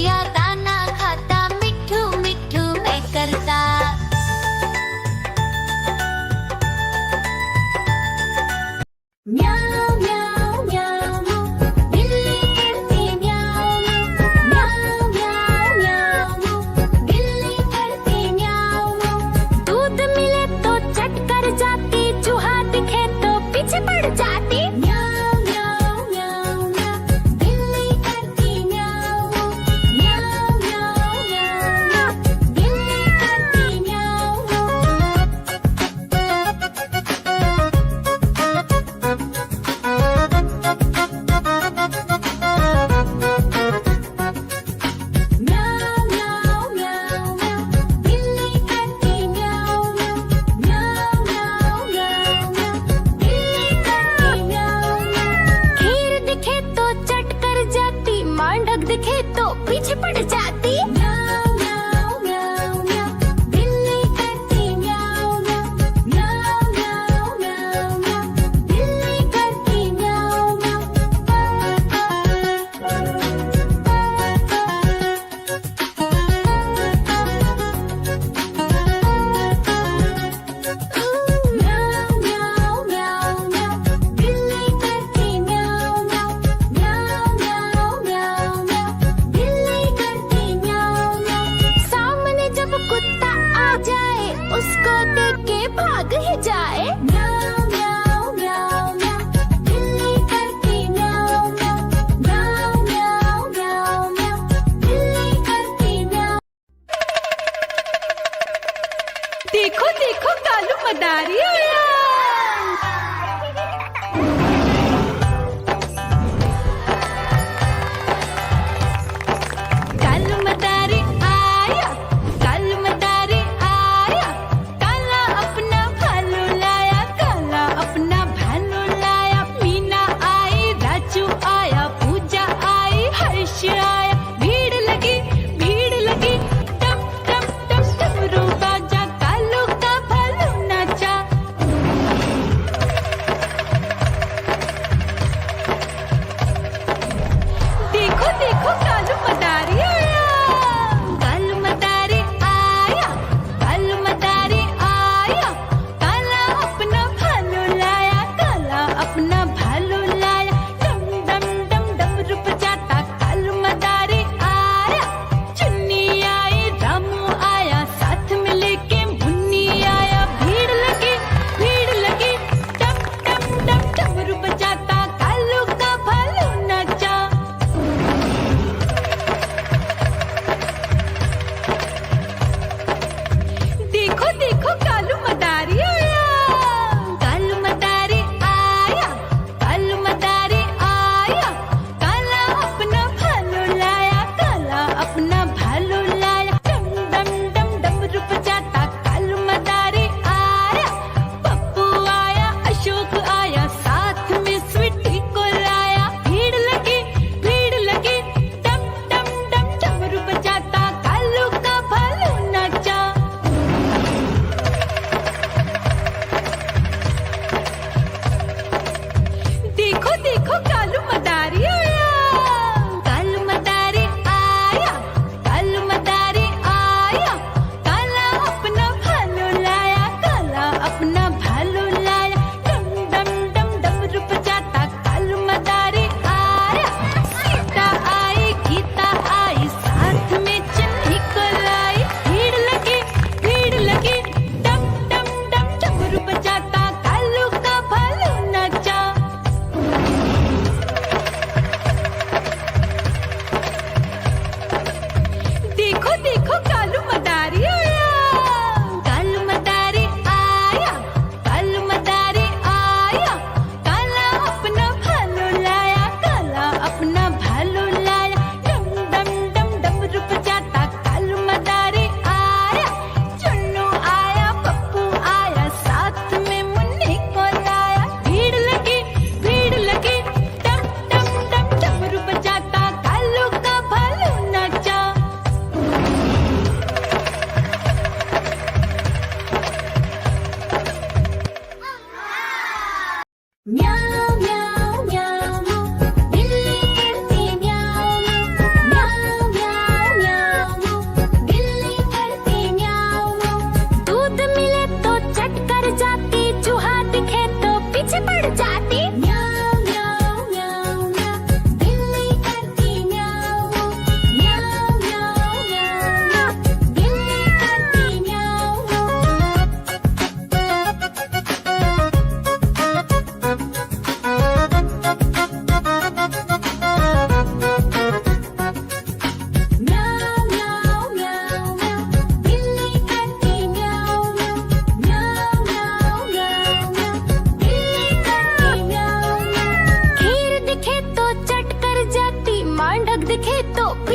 चिड़िया दाना खाता, मिट्ठू मिट्ठू मैं करता। म्याऊ म्याऊ म्याऊ, बिल्ली करती म्याऊ म्याऊ म्याऊ म्याऊ, बिल्ली करती म्याऊ। दूध मिले तो चट कर जाती, चूहा दिखे तो पीछे पड़ जाती। म्याऊ म्याऊ म्याऊ म्याऊ, बिल्ली करती म्याऊ म्याऊ म्याऊ म्याऊ, बिल्ली करती म्याऊ। म्याऊ म्याऊ म्याऊ म्याऊ, बिल्ली करती म्याऊ म्याऊ म्याऊ म्याऊ म्याऊ, बिल्ली करती म्याऊ। खीर दिखे तो चट कर जाती, मेंढक दिखे तो पीछे पड़ जाती। म्याऊ म्याऊ म्याऊ म्याऊ, बिल्ली करती म्याऊ म्याऊ म्याऊ म्याऊ म्याऊ म्याऊ, बिल्ली करती म्याऊ म्याऊ म्याऊ म्याऊ म्याऊ, बिल्ली करती म्याऊ म्याऊ म्याऊ म्याऊ म्याऊ म्याऊ, बिल्ली करती म्याऊ।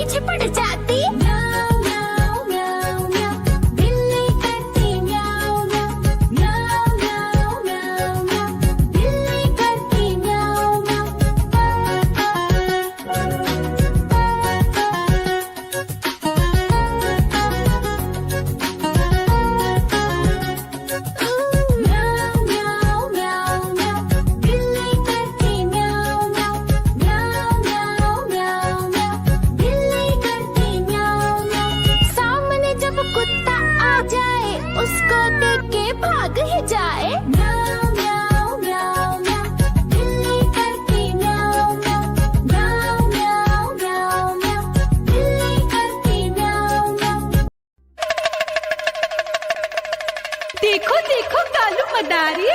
पीछे पड़ जाती। म्याऊ म्याऊ म्याऊ म्याऊ, बिल्ली करती म्याऊ म्याऊ। म्याऊ म्याऊ म्याऊ म्याऊ, बिल्ली करती म्याऊ म्याऊ। म्याऊ म्याऊ म्याऊ म्याऊ, बिल्ली करती म्याऊ म्याऊ। म्याऊ म्याऊ म्याऊ म्याऊ, बिल्ली करती म्याऊ म्याऊ। सामने जब कुत्ता आ जाए, उसको देख के भाग ही जाए। म्याऊ म्याऊ म्याऊ म्याऊ, बिल्ली करती म्याऊ म्याऊ। म्याऊ म्याऊ म्याऊ म्याऊ, बिल्ली करती म्याऊ म्याऊ। देखो देखो कालू मदारी